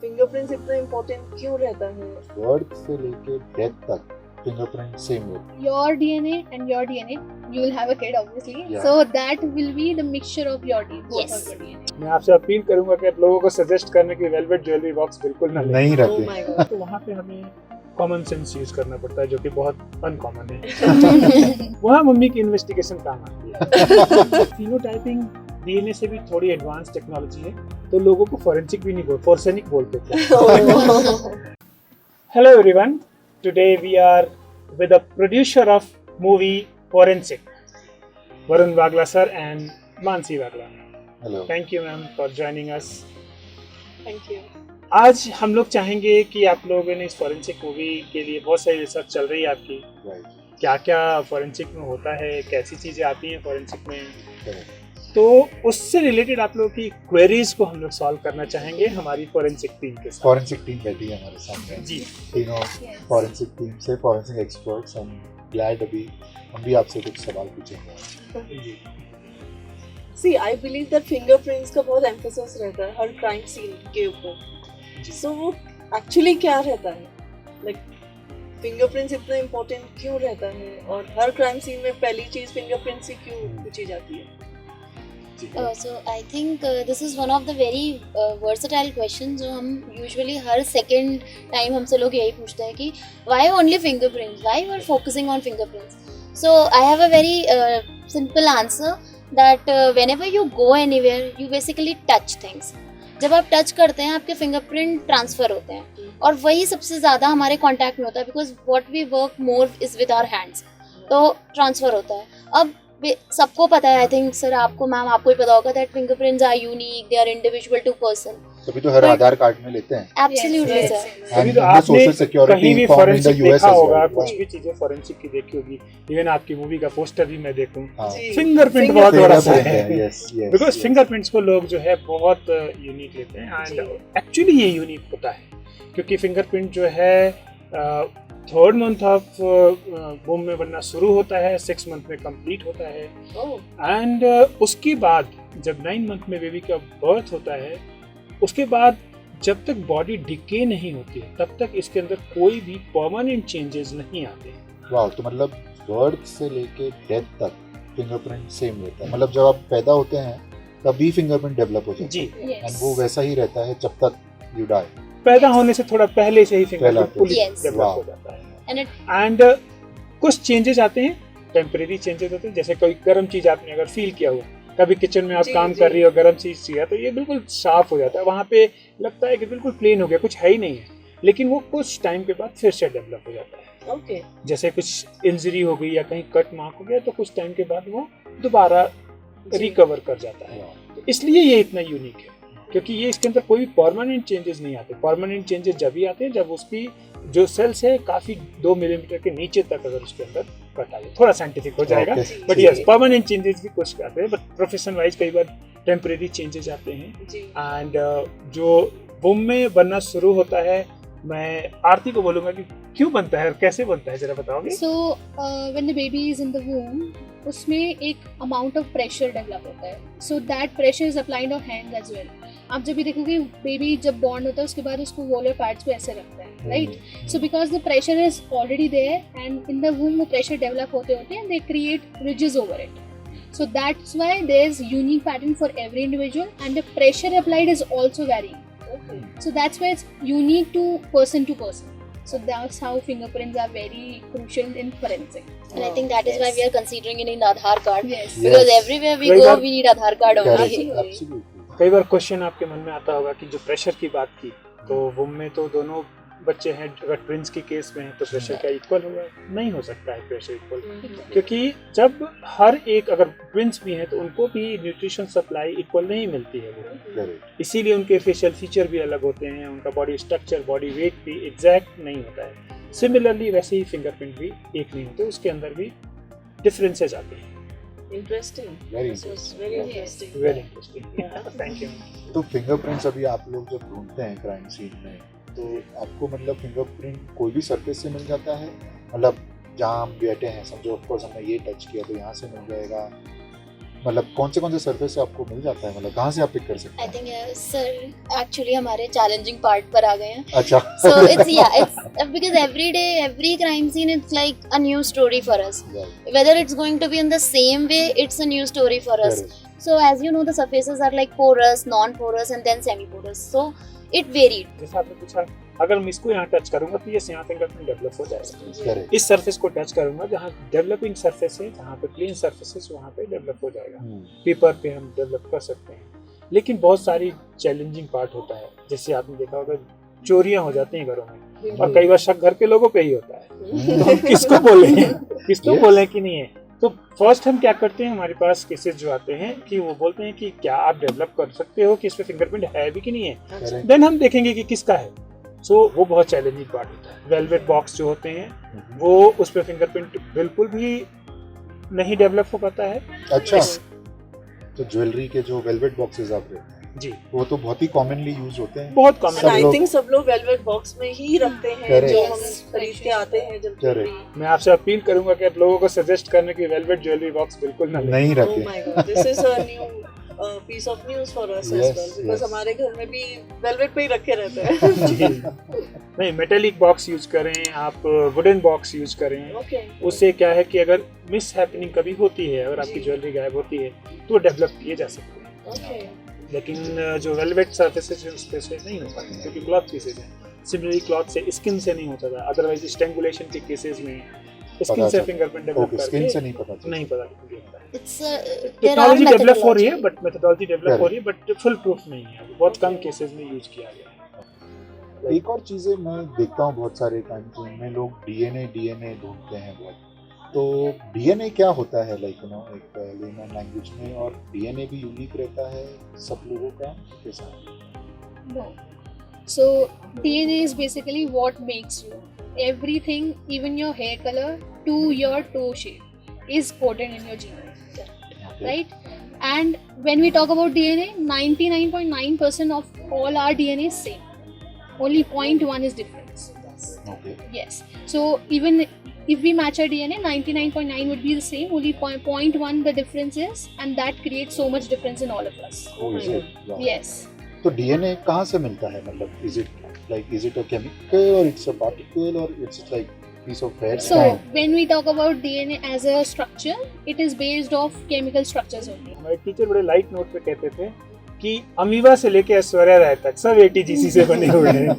Fingerprints इतना important क्यों रहता है? बर्थ से लेके डेथ तक फिंगरप्रिंट सेम होता Your DNA and your DNA, you will have a kid obviously. Yeah. So that will be the mixture of your DNA, both Yes. of your DNA. मैं आपसे appeal करूंगा कि आप लोगों को सजेस्ट करने की वेलवेट ज्वेलरी बॉक्स बिल्कुल ना है लें। नहीं Oh रहते my god. तो वहाँ पे हमें कॉमन सेंस यूज करना पड़ता है जो कि बहुत अनकॉमन है। वहाँ मम्मी की इन्वेस्टिगेशन काम आती है। फिनोटाइपिंग डीएनए से भी थोड़ी एडवांस टेक्नोलॉजी है, तो लोगों को फॉरेंसिक भी नहीं फोरेंसिक बोलते थे। Hello everyone, today we are with the producer of movie Forensic, Varun Wagla sir and Mansi Wagla. Hello Thank you ma'am for joining us. Thank you. आज हम लोग चाहेंगे कि आप लोगों ने इस फॉरेंसिक मूवी के लिए बहुत सारी रिसर्च चल रही है आपकी, राइट क्या क्या फॉरेंसिक में होता है, कैसी चीज़ें आती हैं फॉरेंसिक में, करेक्ट तो उससे रिलेटेड आप लोगों की क्वेरीज को हम लोग सॉल्व करना चाहेंगे हमारी फॉरेंसिक टीम के साथ। फॉरेंसिक टीम बैठी है हमारे सामने जी तीनों Yes. फॉरेंसिक टीम से फॉरेंसिक एक्सपर्ट्स। हम ग्लैड अभी हम भी आपसे कुछ सवाल पूछेंगे। जी See, I believe that fingerprints का बहुत emphasis रहता है हर crime scene के ऊपर. जी So वो actually क्या रहता है? Like fingerprints इतना important क्यों रहता है? और हर crime scene में पहली चीज fingerprints से क्यों पूछी जाती है? जी So I think this is one of the very versatile questions जो हम usually हर second time हमसे लोग यही पूछते हैं कि why only fingerprints? Why you are focusing on fingerprints? So I have a very simple answer that whenever you go anywhere you basically touch things. जब आप टच करते हैं आपके फिंगरप्रिंट ट्रांसफर होते हैं और वही सबसे ज़्यादा हमारे कांटेक्ट में होता है because what we work more is with our hands, तो ट्रांसफ़र होता है। अब सबको पता है, आई थिंक सर आपको मैम आपको ही पता होगा that fingerprints are unique, they are individual to person. तभी तो हर But- आधार कार्ड में लेते हैं। एब्सोल्युटली Yes, सर। yes. अभी एंड तो आपने सोशल कहीं सिक्योरिटी भी form in the forensic US देखा एज होगा, वेल। कुछ भी चीजें फॉरेंसिक की देखी होगी, इवन आपकी मूवी का पोस्टर भी मैं देखूं, हाँ जी. फिंगरप्रिंट बहुत बड़ा सा फिंगरप्रिंट है। है, यस यस बिकॉज फिंगरप्रिंट्स को लोग जो है बहुत यूनिक लेते हैं एंड एक्चुअली ये यूनिक होता है क्योंकि फिंगरप्रिंट जो है थर्ड मंथ ऑफ वूम में बनना शुरू होता है, 6 मंथ में कंप्लीट होता है Oh. एंड उसके बाद जब 9 मंथ में बेबी का बर्थ होता है, उसके बाद जब तक बॉडी डिके नहीं होती है तब तक इसके अंदर कोई भी परमानेंट चेंजेस नहीं आते हैं। वाह, तो मतलब बर्थ से लेके डेथ तक फिंगरप्रिंट सेम रहता है। मतलब जब आप पैदा होते हैं तभी फिंगरप्रिंट डेवलप हो जाता जी है एंड वो वैसा ही रहता है जब तक यू डाई। पैदा होने से थोड़ा पहले से ही फिंगरप्रिंट पहला फुली Yes. Develop Wow. हो जाता है एंड एंड कुछ चेंजेस आते हैं, टेम्परेरी चेंजेस होते हैं, जैसे कोई गर्म चीज आपने अगर फील किया हुआ, कभी किचन में आप जी, काम जी. कर रही हो, गर्म चीज किया तो ये बिल्कुल साफ हो जाता है, वहाँ पे लगता है कि बिल्कुल प्लेन हो गया, कुछ है ही नहीं है, लेकिन वो कुछ टाइम के बाद फिर से डेवलप हो जाता है। Okay. जैसे कुछ इंजरी हो गई या कहीं कट मार्क हो गया तो कुछ टाइम के बाद वो दोबारा जी. रिकवर कर जाता है। तो इसलिए ये इतना यूनिक है क्योंकि ये इसके अंदर कोई परमानेंट चेंजेस नहीं आते। परमानेंट चेंजेस जब भी आते हैं जब उसकी जो सेल्स है काफी 2 मिलीमीटर के नीचे तक अगर उसके अंदर कट आ जाए, थोड़ा साइंटिफिक हो जाएगा, Okay. But yes permanent changes भी कुछ आते हैं, बट प्रोफेशन वाइज कई बार टेम्परेरी चेंजेस आते हैं। जी. एंड जो वुम में बनना शुरू होता है, मैं आरती को बोलूंगा कि क्यों बनता है और कैसे बनता है, जरा बताओगे? So when the baby is in the womb, उसमें एक amount of pressure develop होता है. So that pressure is applied on hands as well. आप जब भी देखोगे बेबी जब बॉर्न होता है उसके बाद उसको वॉलर पैड्स पे ऐसे रखता है, right? So because the pressure is already there and in the womb वो प्रेशर डेवलप होते होते हैं, they create ridges over it. So that's why there is unique pattern for every individual and the pressure applied is also varying. Okay. So that's why it's unique to person. So that's how fingerprints are very crucial in forensic. I think that is why we are considering it in Aadhaar card Yes. because Yes. everywhere we कई go bar- we need Aadhaar card only. Correct, absolutely. कई बार question आपके मन में आता होगा कि जो pressure की बात की, तो वुम में तो दोनों बच्चे हैं, अगर ट्विंस के केस में है तो प्रेशर क्या इक्वल होगा? नहीं हो सकता है प्रेशर इक्वल, क्योंकि जब हर एक अगर ट्विंस भी हैं तो उनको भी न्यूट्रिशन सप्लाई इक्वल नहीं मिलती है वो, करेक्ट। इसीलिए उनके फेशियल फीचर भी अलग होते हैं, उनका बॉडी स्ट्रक्चर, बॉडी वेट भी एग्जैक्ट नहीं होता है। सिमिलरली वैसे ही फिंगरप्रिंट भी एक नहीं होते, उसके अंदर भी डिफरेंसेस आते हैं। Interesting. Very This was very interesting. Very interesting, thank you. तो फिंगरप्रिंट्स अभी आप लोग जब ढूंढते हैं क्राइम सीन में, तो आपको मतलब फिंगरप्रिंट कोई भी सरफेस से मिल जाता है? मतलब जहाँ हम बैठे हैं, समझो ऑफ कोर्स हमने ये टच किया तो यहाँ से मिल जाएगा, मतलब कौन से सर्फेस से आपको मिल जाता है, मतलब कहाँ से आप पिक कर सकते आई हैं? थिंक सर एक्चुअली हमारे चैलेंजिंग पार्ट पर आ गए हैं. अच्छा So it's because every day, every crime scene, it's like a new story for us. Right. Whether it's going to be in the same way, it's a new story for us. Correct. So as you know, the surfaces are like porous, non-porous, and then semi-porous. So it varied. जैसे आपने पूछा, अगर मैं इसको यहाँ touch करूंगा तो ये यहाँ फिंगरप्रिंट डेवलप हो जाएगा. Correct. इस सरफेस को टच करूंगा जहाँ डेवलपिंग सरफेस है, जहाँ पे प्लेन सरफेसेस वहाँ पे डेवलप हो जाएगा. पेपर पे हम डेवलप कर सकते हैं. लेकिन बहुत सारी चैलेंजिंग पार्ट होता है. जैसे आपने देखा होगा चोरियां हो जाती हैं घरों में, और कई बार शक घर के लोगों पे ही होता है. तो हम किसको बोलें, किसको Yes. बोलें कि नहीं है. तो फर्स्ट हम क्या करते हैं, हमारे पास केसेस जो आते हैं कि वो बोलते हैं कि क्या आप डेवलप कर सकते हो कि इस पे फिंगरप्रिंट है भी कि नहीं है. Correct. देन हम देखेंगे कि किसका है. सो वो बहुत चैलेंजिंग पार्ट होता है. वेलवेट बॉक्स जो होते हैं वो उस पे फिंगरप्रिंट बिल्कुल भी नहीं डेवलप हो पाता है. अच्छा, तो ज्वेलरी के जो वेलवेट बॉक्सेस आप रहे हैं जी, वो तो बहुत ही कॉमनली यूज होते हैं. बहुत कम सब आई लोग- थिंक सब लोग वेलवेट बॉक्स में ही रखते हैं Correct. जो हम खरीद के आते हैं जब Correct. ज्वेलरी. मैं आपसे अपील करूंगा कि आप लोगों को सजेस्ट करने की वेलवेट ज्वेलरी बॉक्स बिल्कुल ना लें. नहीं Oh रखे. my god, this is a new piece of news for us as Yes, well because yes. हमारे घर में भी वेलवेट पे ही रखे रहते हैं. जी, नहीं, मेटेलिक बॉक्स यूज करें आप, वुडन बॉक्स यूज करें. ओके. उससे क्या है कि अगर मिस हैपनिंग कभी होती है, अगर आपकी जी. ज्वेलरी गायब होती है तो डेवलप किए जा सकते हैं. ओके. लेकिन जो वेलवेट सरफेसेस है उस पे से नहीं हो पाते क्योंकि क्लॉथ पीसेज हैं. सिमिलरली क्लॉथ से, स्किन से नहीं होता था. अदरवाइज स्ट्रैंगुलेशन के केसेस में स्किन से चलता. फिंगरप्रिंट डेवलप ओके, स्किन से करके नहीं पता चलता. नहीं पता कितनी होता है. It's there are technology develop हो रही है, methodology. बट मेथोडोलॉजी डेवलप हो रही है, बट फुल प्रूफ नहीं है. अभी बहुत कम केसेस में यूज किया गया है. एक और चीजें मैं देखता हूँ बहुत सारे टाइम में लोग डीएनए ढूंढते हैं बहुत. तो डीएनए क्या होता है, लाइक यू नो, एक लेमन लैंग्वेज में, और डीएनए भी यूनिक रहता है सब लोगों का के साथ? No. So DNA is basically what makes you. Everything, even your hair color to your toe shape, is coded in your genome, Okay. right? And when we talk about DNA, 99.9% of all our DNA is same. Only 0.1 is difference. Okay. Yes. So even if we match our DNA, 99.9 would be the same. Only 0.1 the difference is, and that creates so much difference in all of us. Oh, is it? Wow. Yes. तो DNA कहाँ से मिलता है, मतलब is it a chemical और it's a particle और it's like piece of hair So strand? when we talk about DNA as a structure, it is based off chemical structures only. हमारे teacher बड़े light note पे कहते थे कि amoeba से लेके ऐश्वर्या राय तक सब एटीजीसी से बने हुए हैं.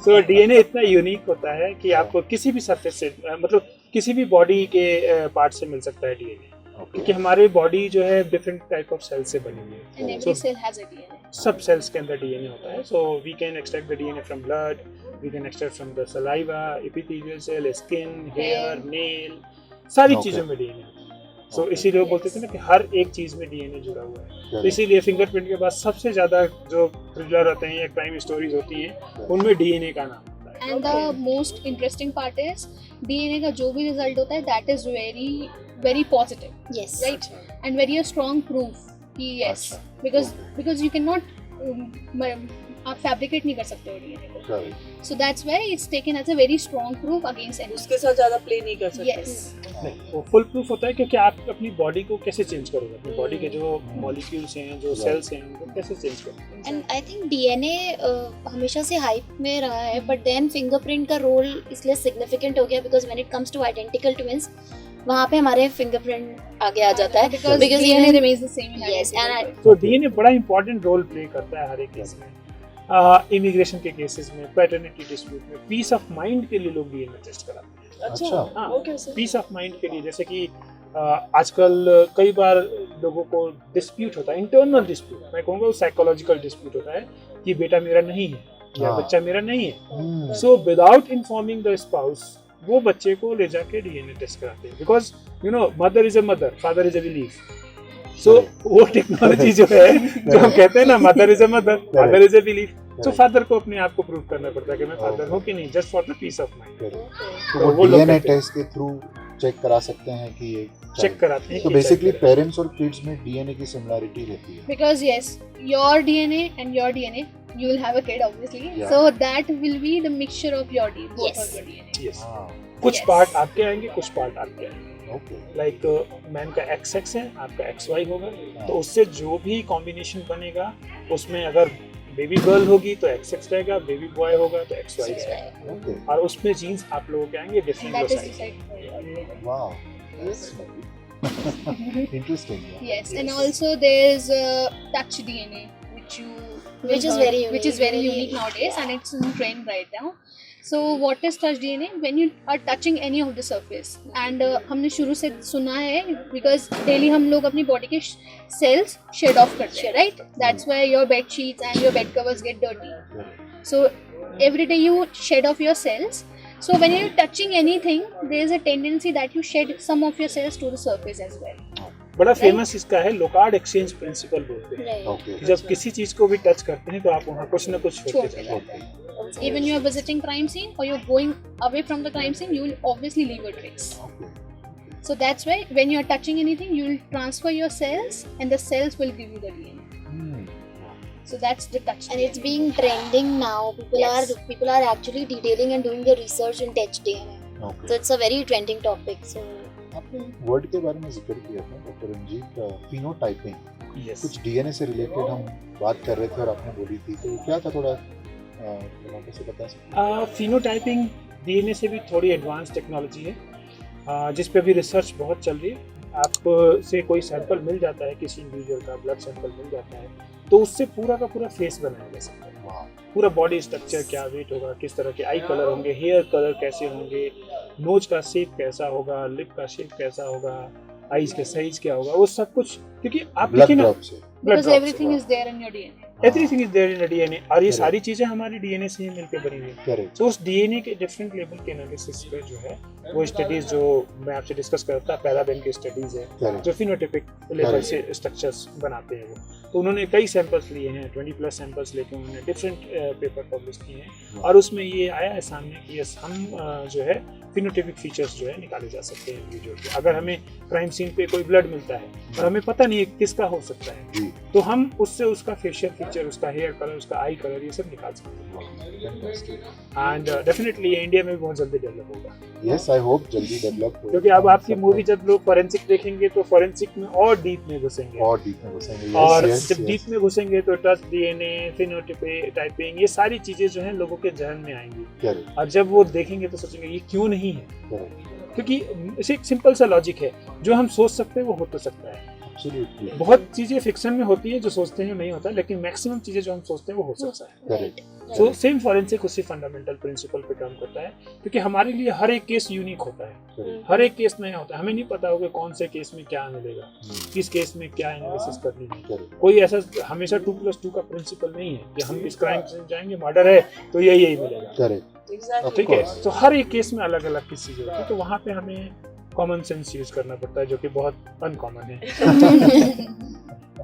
तो डीएनए इतना यूनिक होता है कि आपको किसी भी सरफेस से, मतलब किसी भी बॉडी के पार्ट से मिल सकता है डीएनए. क्योंकि हमारी बॉडी जो है डिफरेंट टाइप ऑफ सेल से बनी हुई है. And every So- cell has a DNA. सब सेल्स के अंदर डीएनए होता है. So we can extract the DNA from blood, we can extract from the saliva, epithelial cell, skin, hair, nail, सारी Okay. चीजों में डीएनए. सो इसीलिए वो बोलते थे ना कि हर एक चीज में डीएनए जुड़ा हुआ है. तो Correct. इसीलिए फिंगरप्रिंट के बाद सबसे ज्यादा जो थ्रिलर होते हैं या क्राइम स्टोरीज होती हैं उनमें डीएनए का नाम होता है. And the most interesting part is DNA का जो भी result होता है, that is very very positive, Yes. right? And very a strong proof कि yes, because you cannot आप fabricate नहीं कर सकते हो DNA को. Correct. So that's why it's taken as a very strong proof against anything. उसके साथ ज्यादा प्ले नहीं कर सकते. Yes. नहीं, वो फुल प्रूफ होता है क्योंकि आप अपनी बॉडी को कैसे चेंज करोगे, अपनी बॉडी के जो मॉलिक्यूल्स हैं, जो सेल्स हैं, उनको कैसे चेंज करोगे. एंड आई थिंक डीएनए हमेशा से हाइप में रहा है, बट देन फिंगरप्रिंट का रोल इसलिए सिग्निफिकेंट हो गया because when it comes two identical twins, वहाँ पे हमारे फिंगरप्रिंट आगे आ जाता है. Because Because DNA even- remains the same in Yes, and identical. तो डीएनए बड़ा इंपॉर्टेंट रोल प्ले करता है हर एक केस में. इमिग्रेशन के केसेस में, पैटर्निटी डिस्प्यूट में, पीस ऑफ माइंड के लिए लोग डीएनए टेस्ट कराते हैं. अच्छा, अच्छा. वो कैसे? पीस ऑफ माइंड के लिए, जैसे कि आजकल कई बार लोगों को डिस्प्यूट होता है, इंटरनल डिस्प्यूट, मैं कहूँगा साइकोलॉजिकल डिस्प्यूट होता है कि बेटा मेरा नहीं है या हाँ. बच्चा मेरा नहीं है. Hmm. So without informing the spouse वो बच्चे को ले जाके डीएनए टेस्ट कराते हैं. Because you know mother is a mother, father is a belief. So वो टेक्नोलॉजी जो है, जो हम कहते हैं ना, mother is a mother, father is a belief. तो फादर को अपने आप को प्रूव करना पड़ता है कि मैं फादर हूँ कि नहीं, just for the peace of mind. Correct. Okay. तो वो वो लोग डीएनए करते हैं. टेस्ट के थ्रू चेक करा सकते हैं कि ये चेक कराते हैं. तो कि बेसिकली चाहिए. पेरेंट्स और किड्स में डीएनए की सिमिलरिटी रहती है. Because yes, your DNA and your DNA, you will have a kid obviously. Yeah. So that will be the mixture of your DNA, both Yes. of your DNA. Yes. हाँ. कुछ Yes. Part आपके आएंगे, कुछ part आपके आएंगे. Okay like man का XX है, आपका XY होगा, तो उससे जो भी कॉम्बिनेशन बनेगा उसमें अगर बेबी गर्ल होगी तो XX रहेगा, बेबी बॉय होगा तो XY रहेगा, ओके और उसमें जीन्स आप लोगों के आएंगे different That is size. decided. Wow interesting Yes, and also there's touch DNA, which Which is very unique, which is very very- unique nowadays, and it's in trend right now. So what is touch DNA? When you are touching any of the surface, and हमने शुरू से सुना है because daily हम लोग अपनी body के cells shed off करते हैं, right? That's why your bed sheets and your bed covers get dirty. So every day you shed off your cells. So when you're touching anything, there is a tendency that you shed some of your cells to the surface as well. बड़ा famous इसका है Locard exchange principle बोलते हैं, Right. Okay कि जब किसी चीज को भी टच करते हैं तो आप वहाँ कुछ ना कुछ छोड़ते छोड़ते चले जाते हैं। Even you are visiting crime scene or you're going away from the crime scene, you will obviously leave a trace. Okay So that's why when you are touching anything, you will transfer your cells, and the cells will give you the DNA. So that's the touch. And it's being trending now. Yes. People are actually detailing and doing the research in touch DNA. Okay So it's a very trending topic. So आपने word के बारे में जिक्र किया था doctor Ranjit, phenotyping, Yes. कुछ DNA से related हम बात कर रहे थे और आपने बोली थी, तो क्या था थोड़ा वापस से बता सकते फिनोटाइपिंग डीएनए से भी थोड़ी एडवांस टेक्नोलॉजी है, जिस पे भी रिसर्च बहुत चल रही है। आप से कोई सैंपल मिल जाता है, किसी इंडिविजुअल का ब्लड सैंपल मिल जाता है, तो उससे पूरा का पूरा फेस बनाया जा सकता है। वाह पूरा बॉडी स्ट्रक्चर, क्या वेट होगा, किस तरह के आई कलर होंगे, हेयर कलर कैसे होंगे, नोज का शेप कैसा होगा, लिप का शेप कैसा होगा, आईज का साइज क्या होगा, वो सब कुछ, क्योंकि आप ब्लड देखिए ना, ड्रॉप से Because everything is there in your DNA. Everything is there in DNA, और ये Correct. सारी चीजें हमारी डीएनए से ही मिलकर बनी हुई हैं। करेक्ट तो उस डीएनए के डिफरेंट लेवल के एनालिसिस पे जो है वो स्टडीज जो मैं आपसे डिस्कस करता पैराबेन की स्टडीज है करेक्ट जो फिनोटाइपिक लेवल Correct. से स्ट्रक्चर्स बनाते हैं वो। तो उन्होंने कई सैंपल्स लिए हैं, 20+ सैंपल्स लेके उन्होंने डिफरेंट पेपर पब्लिश किए हैं, और उसमें ये आया है सामने कि यस हम जो है फिनोटाइपिक फीचर्स जो है निकाले जा सकते हैं इंडिविजुअल के। अगर हमें क्राइम सीन पे कोई ब्लड मिलता है और हमें पता नहीं है किसका हो सकता है, जी तो हम उससे उसका फेशियल फीचर, उसका हेयर कलर, उसका आई कलर, ये सब निकाल सकते हैं। एंड डेफिनेटली ये इंडिया में भी बहुत जल्दी डेवलप होगा, यस आई होप जल्दी डेवलप हो, क्योंकि अब आपकी मूवी जब लोग फॉरेंसिक देखेंगे तो फॉरेंसिक में और डीप में घुसेंगे, और डीप में घुसेंगे। और यस जब डीप में घुसेंगे तो टच डीएनए, फिनोटाइपिंग, ये सारी चीजें जो हैं लोगों के जहन में आएंगी, करेक्ट और जब वो देखेंगे तो सोचेंगे ये क्यों नहीं है, करेक्ट क्योंकि इसे एक सिंपल सा लॉजिक है, जो हम सोच सकते हैं वो हो तो सकता है। एब्सोल्युटली बहुत चीजें फिक्शन में होती है जो सोचते हैं नहीं होता, लेकिन मैक्सिमम चीजें जो हम सोचते हैं वो हो सकता है। करेक्ट सो सेम फॉरेंसिक उसी फंडामेंटल प्रिंसिपल पे काम करता है, क्योंकि हमारे लिए हर एक केस यूनिक होता है, करेक्ट हर एक केस नया होता है, हमें नहीं पता होगा कौन से केस में क्या मिलेगा, किस केस में क्या एनालिसिस करनी है। करेक्ट कोई ऐसा हमेशा 2+2 का प्रिंसिपल नहीं है कि हम इस क्राइम से जाएंगे, मर्डर है तो यही मिलेगा, करेक्ट Exactly. ठीक है। course. तो हर एक केस में अलग अलग चीजें होती है, तो वहाँ पे हमें कॉमन सेंस यूज करना पड़ता है, जो कि बहुत अनकॉमन है।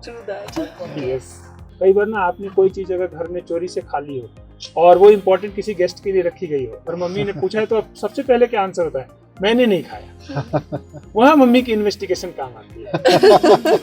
True that. यस, कई बार ना आपने कोई चीज अगर घर में चोरी से खा ली हो और वो इम्पोर्टेंट किसी गेस्ट के लिए रखी गई हो और मम्मी ने पूछा है, तो अब सबसे पहले क्या आंसर होता है? मैंने नहीं खाया। वहाँ मम्मी की इन्वेस्टिगेशन काम आती है।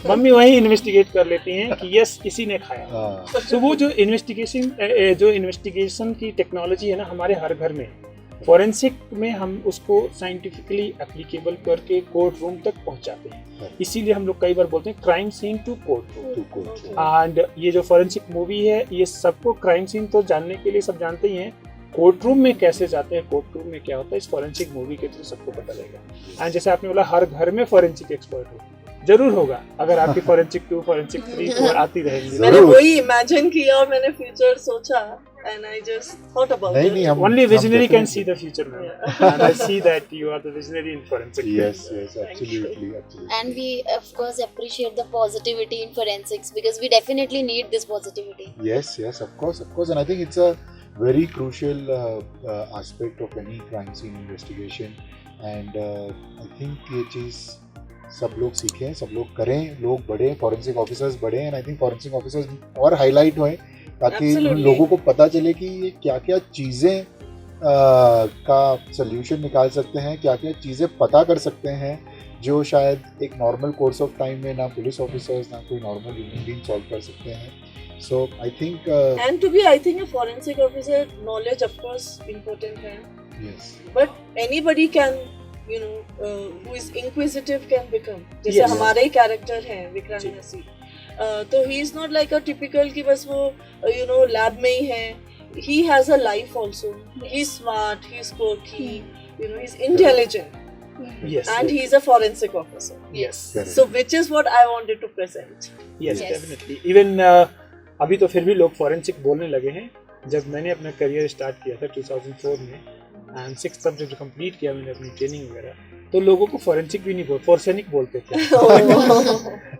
मम्मी वही इन्वेस्टिगेट कर लेती हैं कि यस किसी ने खाया। हाँ तो वो जो इन्वेस्टिगेशन की टेक्नोलॉजी है ना, हमारे हर घर में है। फॉरेंसिक में हम उसको साइंटिफिकली एप्लीकेबल करके कोर्ट रूम तक पहुंचाते हैं, इसीलिए हम लोग कई बार बोलते हैं crime scene to court room. To coach and ये जो फॉरेंसिक मूवी है, ये सबको क्राइम सीन तो जानने के लिए सब जानते ही हैं, कोर्ट रूम में कैसे जाते हैं, कोर्ट रूम में क्या होता है, इस फॉरेंसिक मूवी के थ्रू सबको पता लगेगा। एंड जैसे आपने बोला हर घर में फॉरेंसिक एक्सपर्ट हो, जरूर होगा, अगर आपकी फॉरेंसिक 2, फॉरेंसिक 3 4 आती रहेंगी। मैंने वही इमेजिन किया और मैंने फ्यूचर सोचा and I just thought about नहीं it. नहीं हम Only visionary can definitely- see the future, man. And I see that you are the visionary in forensic. Yes, absolutely. And we of course appreciate the positivity in forensics because we definitely need this positivity. Yes, of course, and I think it's a very crucial aspect of any crime scene investigation, and I think ये चीज़ सब लोग सीखें, सब लोग करें, लोग बढ़े, forensic officers बढ़े, and I think forensic officers और हाईलाइट होएं ताकि उन Absolutely. लोगों को पता चले कि ये क्या क्या चीज़ें का सोल्यूशन निकाल सकते हैं, क्या क्या चीज़ें पता कर सकते हैं जो शायद एक नॉर्मल कोर्स ऑफ टाइम में ना पुलिस ऑफिसर्स ना कोई नॉर्मल ह्यूमन बीइंग सॉल्व कर सकते हैं। So I think And to be, I think a forensic officer knowledge of course important है, yes but anybody can you know, who is inquisitive can become. जैसे Yes. हमारे ही character हैं विक्रांत जी. मैसी, तो he is not like a typical कि बस वो you know lab में ही है. He has a life also. He's smart, he's quirky, you know, he's intelligent, Yes. and he's a forensic officer. Yes. Correct. So which is what I wanted to present. Yes, Yes. definitely. Even अभी तो फिर भी लोग forensic बोलने लगे हैं. जब मैंने अपना करियर स्टार्ट किया था 2004 में एंड 6th सब्जेक्ट कंप्लीट किया मैंने अपनी ट्रेनिंग वगैरह, तो लोगों को फॉरेंसिक भी नहीं फॉरेंसिक बोलते थे.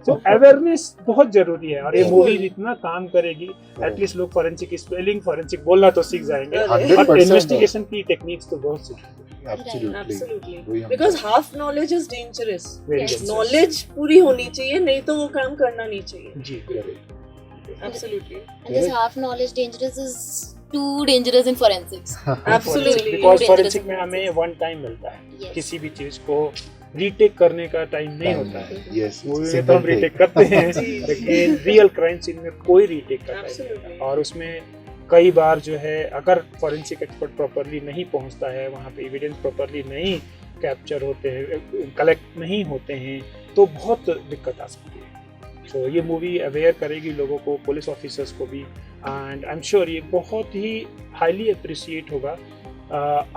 तो अवेयरनेस बहुत जरूरी है और ये बिल्कुल. मूवी जितना काम करेगी एटलीस्ट लोग फॉरेंसिक स्पेलिंग फॉरेंसिक बोलना तो सीख जाएंगे और 100% इन्वेस्टिगेशन की टेक्निक्स तो बहुत सीखेंगे. Absolutely. Absolutely. वही हम Because half knowledge is dangerous. Very Yes. dangerous. Knowledge पूरी होनी चाहिए, नहीं तो वो काम करना नहीं चाहिए. जी. Correct. Absolutely. And this half knowledge dangerous is too dangerous in forensics. Absolutely. Because Dangerous forensic में in हमें वन टाइम मिलता है. Yes. किसी भी चीज को रीटेक करने का टाइम नहीं Time होता है. नहीं. Yes. मूवी में Single तो हम take. रीटेक करते हैं जी. लेकिन रियल क्राइम सीन में कोई रीटेक का टाइम नहीं Absolutely. होता. और उसमें कई बार जो है अगर फॉरेंसिक एक्सपर्ट प्रॉपरली नहीं पहुंचता है वहाँ पे एविडेंस प्रॉपरली नहीं कैप्चर होते हैं कलेक्ट नहीं होते हैं तो बहुत दिक्कत आ सकती है. तो ये मूवी अवेयर करेगी लोगों को, पुलिस ऑफिसर्स को भी, एंड आई एम श्योर ये बहुत ही हाईली अप्रिशिएट होगा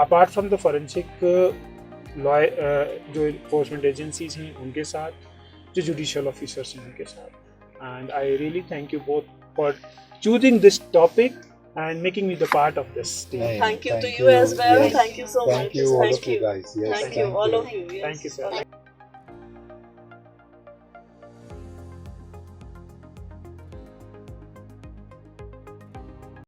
अपार्ट फ्रॉम द फॉरेंसिक जो इन्फोर्समेंट एजेंसीज हैं उनके साथ, जो जुडिशियल ऑफिसर्स हैं उनके साथ. And I really thank you both for choosing this topic and making me the part of this team. Right. Thank you to Thank you you. as well. Yes. Thank you so much. Thank you all of you guys. Yes. Thank you all of you. Yes. Thank you, sir.